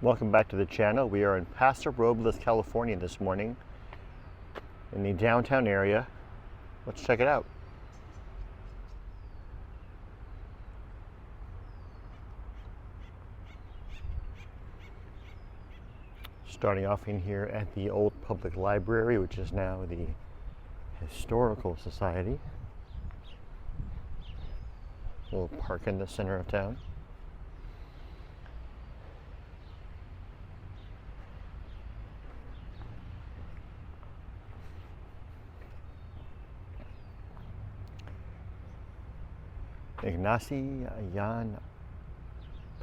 Welcome back to the channel. We are in Paso Robles, California this morning in the downtown area. Let's check it out. Starting off in here at the old public library, which is now the Historical Society. A little park in the center of town. Ignacy Jan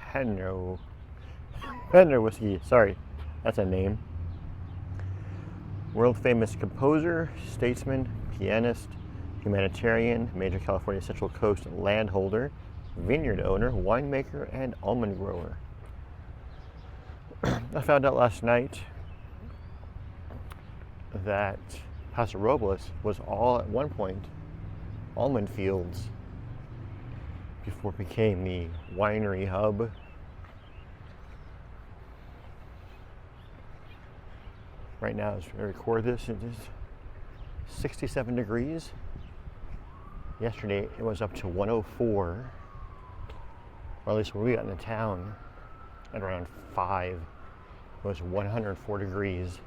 Penner whiskey, sorry, that's a name. World famous composer, statesman, pianist, humanitarian, major California Central Coast landholder, vineyard owner, winemaker, and almond grower. I found out last night that Paso Robles was all at one point almond fields before it became the winery hub. Right now, as I record this, it is 67 degrees. Yesterday, it was up to 104, or at least when we got into town at around 5, it was 104 degrees.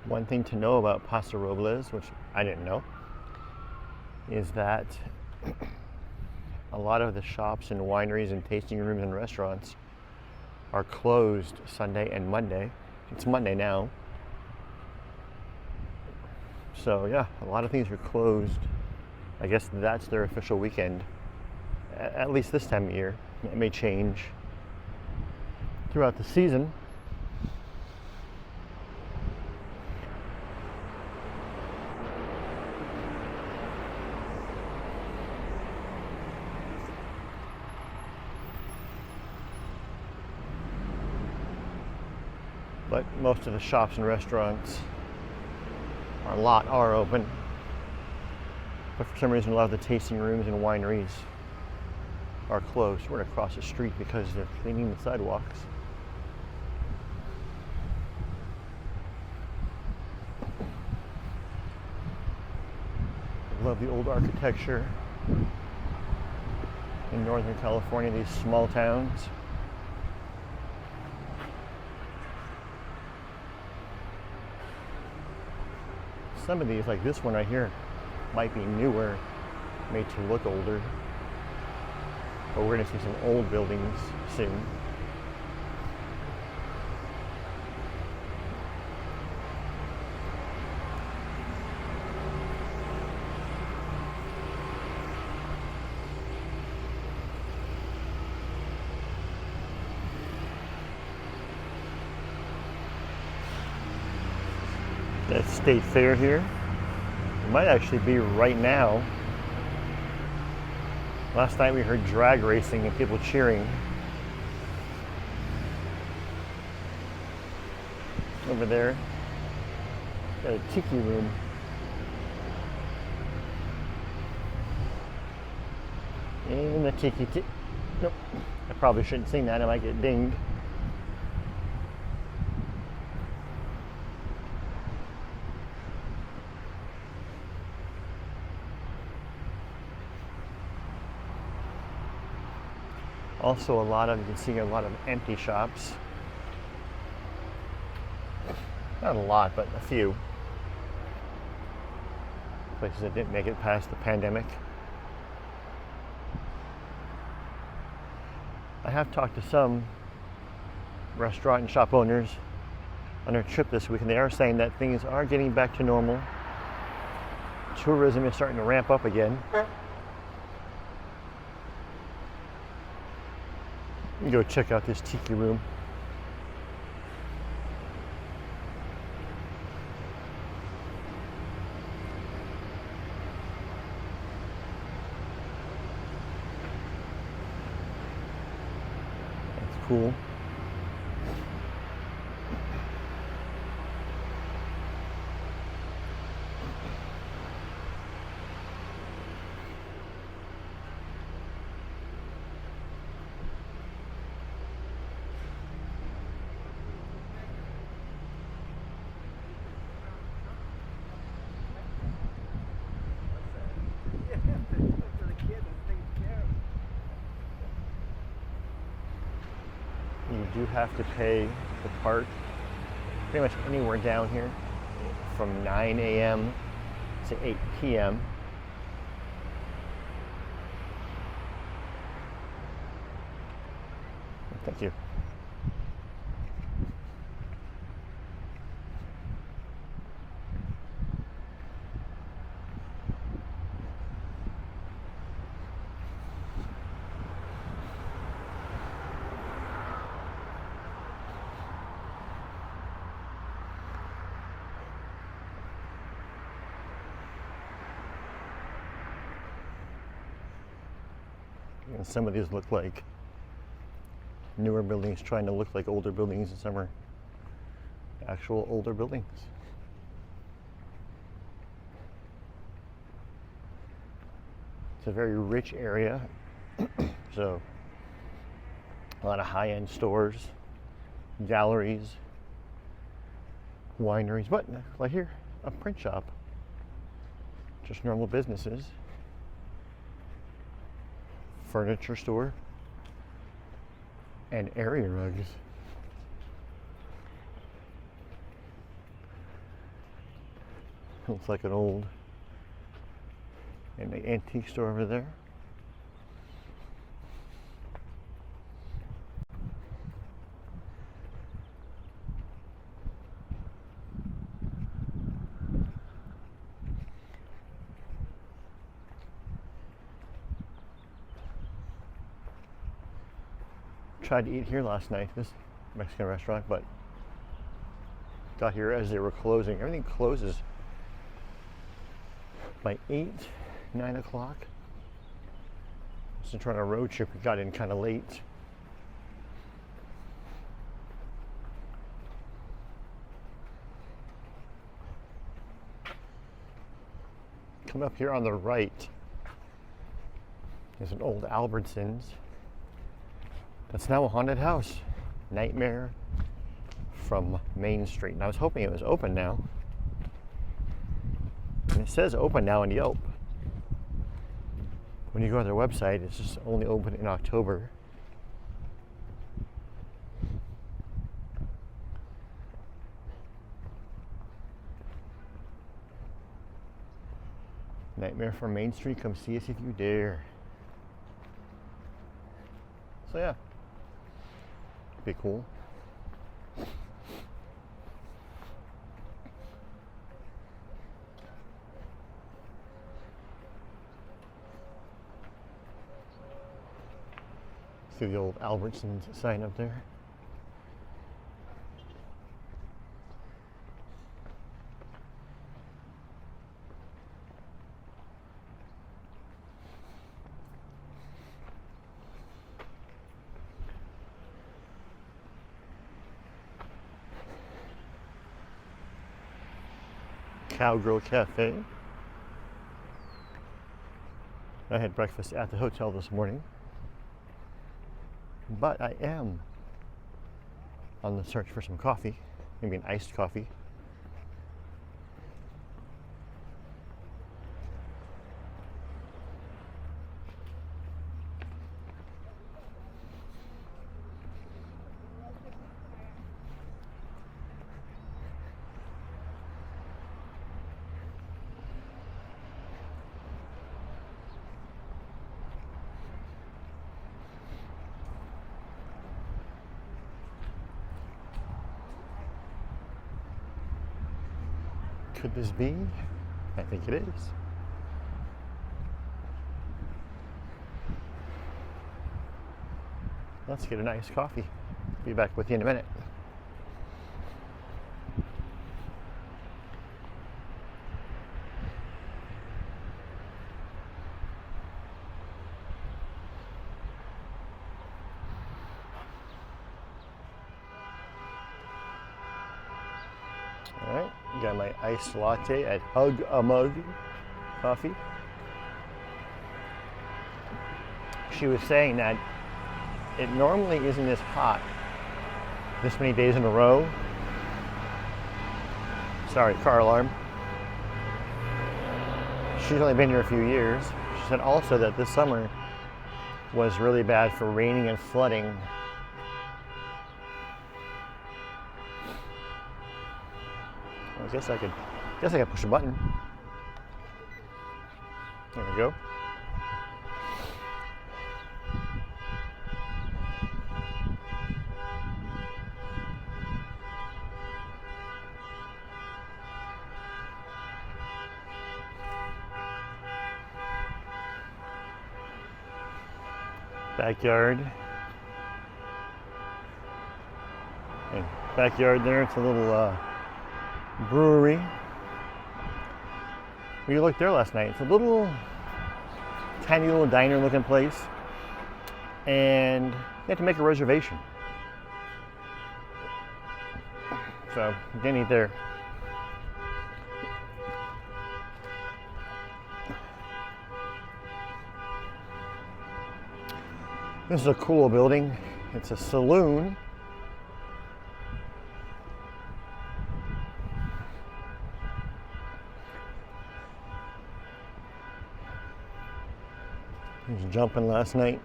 One thing to know about Paso Robles, which I didn't know, is that a lot of the shops and wineries and tasting rooms and restaurants are closed Sunday and Monday. It's Monday now. So yeah, a lot of things are closed. I guess that's their official weekend, at least this time of year. It may change throughout the season. But most of the shops and restaurants are open. But for some reason, a lot of the tasting rooms and wineries are closed. We're going to cross the street because they're cleaning the sidewalks. I love the old architecture in Northern California, these small towns. Some of these, like this one right here, might be newer, made to look older. But we're going to see some old buildings soon. That State Fair here. It might actually be right now. Last night we heard drag racing and people cheering. Over there, got a tiki room. In the nope, I probably shouldn't sing that, I might get dinged. Also, you can see a lot of empty shops. Not a lot, but a few. Places that didn't make it past the pandemic. I have talked to some restaurant and shop owners on their trip this week, and they are saying that things are getting back to normal. Tourism is starting to ramp up again. You can go check out this tiki room. That's cool. do have to pay to park pretty much anywhere down here from 9 a.m. to 8 p.m. Thank you. And some of these look like newer buildings trying to look like older buildings, and some are actual older buildings. It's a very rich area, so a lot of high-end stores, galleries, wineries, but like here, a print shop, just normal businesses. Furniture store and area rugs. Looks like an old and the antique store over there. Tried to eat here last night, this Mexican restaurant, but got here as they were closing. Everything closes by 8, 9 o'clock. Since we're on a road trip, we got in kind of late. Come up here on the right, there's an old Albertsons. That's now a haunted house. Nightmare from Main Street. And I was hoping it was open now. And it says open now on Yelp. When you go to their website, it's just only open in October. Nightmare from Main Street. Come see us if you dare. So yeah. Be cool. See the old Albertsons sign up there. Cowgirl Cafe. I had breakfast at the hotel this morning, but I am on the search for some coffee, maybe an iced coffee. Could this be? I think it is. Let's get a nice coffee. Be back with you in a minute. All right, got my iced latte at Hug a Mug Coffee. She was saying that it normally isn't this hot this many days in a row. Sorry, car alarm. She's only been here a few years. She said also that this summer was really bad for raining and flooding I guess I could push a button. There we go. Backyard. And backyard there, it's a little brewery. We looked there last night. It's a little tiny little diner looking place, and you have to make a reservation. So you didn't eat there. This is a cool building. It's a saloon. He was jumping last night.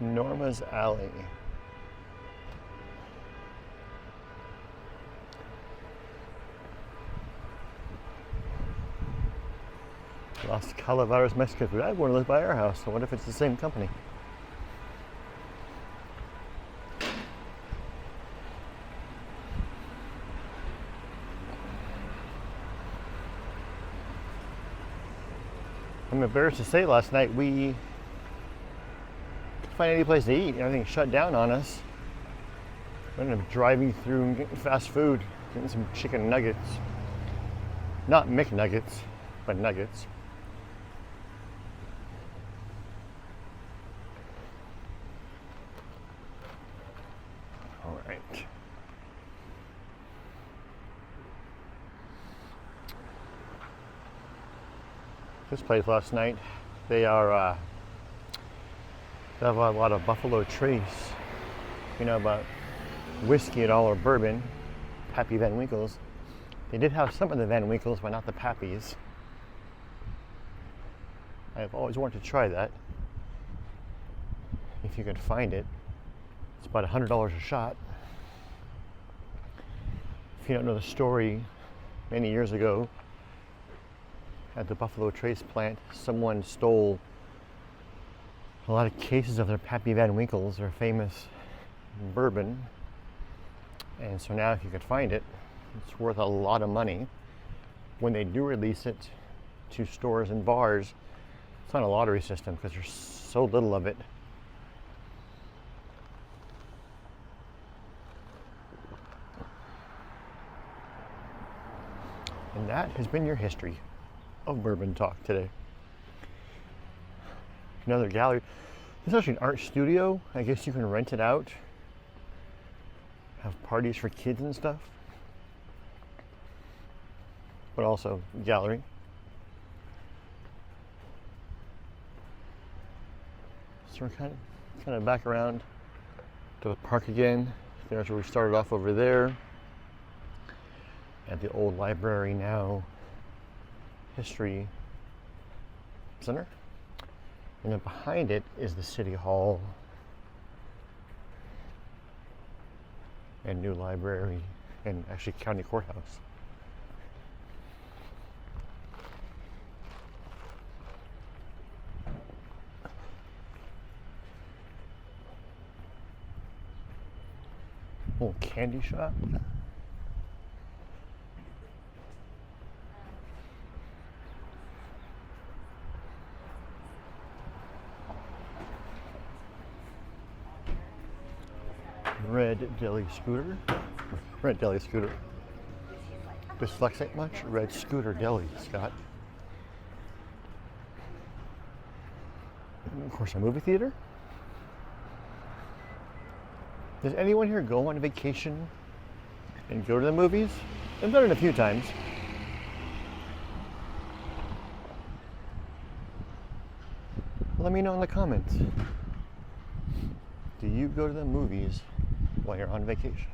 Norma's Alley. Las Calaveras Mexican food. I have one of those by our house, so what if it's the same company? I'm embarrassed to say last night we couldn't find any place to eat. Everything shut down on us. We ended up driving through and getting fast food, getting some chicken nuggets. Not McNuggets, but nuggets. All right. This place last night, they have a lot of Buffalo Trace, you know, about whiskey at all or bourbon, Pappy Van Winkle's. They did have some of the Van Winkles, but not the Pappies. I've always wanted to try that. If you can find it. It's about $100 a shot. If you don't know the story, many years ago, at the Buffalo Trace plant, someone stole a lot of cases of their Pappy Van Winkles, their famous bourbon. And so now if you could find it, it's worth a lot of money. When they do release it to stores and bars, it's on a lottery system because there's so little of it. And that has been your history of Bourbon Talk today. Another gallery. This is actually an art studio. I guess you can rent it out. Have parties for kids and stuff. But also gallery. So we're kind of back around to the park again. There's where we started off over there. At the old library now. History Center. And then behind it is the City Hall and new library and actually county courthouse. Little candy shop. Red Deli Scooter. Red Deli Scooter. Dyslexic much? Red Scooter Deli, Scott. And of course, a movie theater. Does anyone here go on vacation and go to the movies? I've done it a few times. Let me know in the comments. Do you go to the movies while you're on vacation?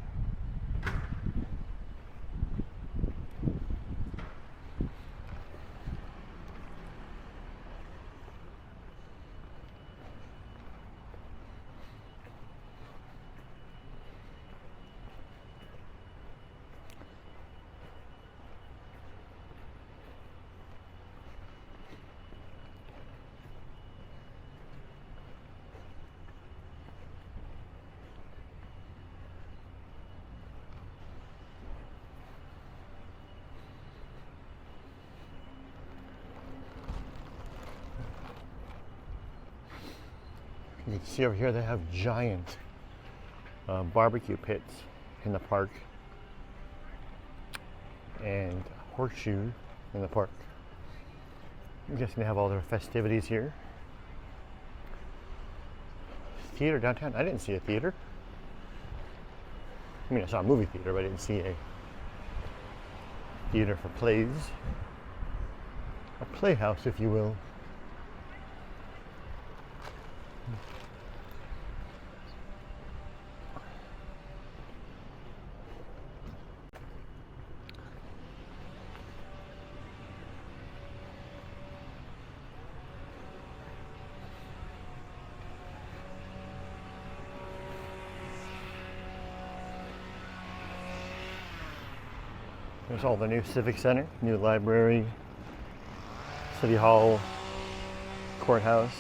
You can see over here they have giant barbecue pits in the park and horseshoe in the park. I'm guessing they have all their festivities here. Theater downtown. I didn't see a theater. I mean, I saw a movie theater, but I didn't see a theater for plays. A playhouse, if you will. There's all the new Civic Center, new library, City Hall, courthouse.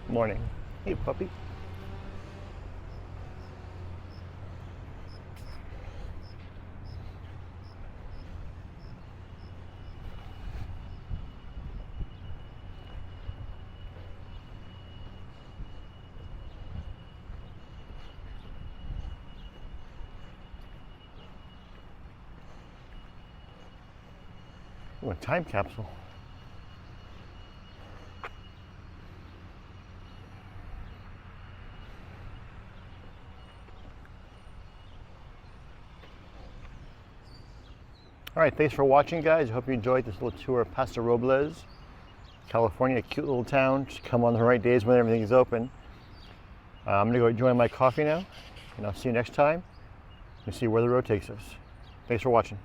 Morning. Hey, puppy. Ooh, a time capsule. All right, thanks for watching, guys. I hope you enjoyed this little tour of Paso Robles, California. A cute little town. Just come on the right days when everything is open. I'm gonna go enjoy my coffee now, and I'll see you next time and see where the road takes us. Thanks for watching.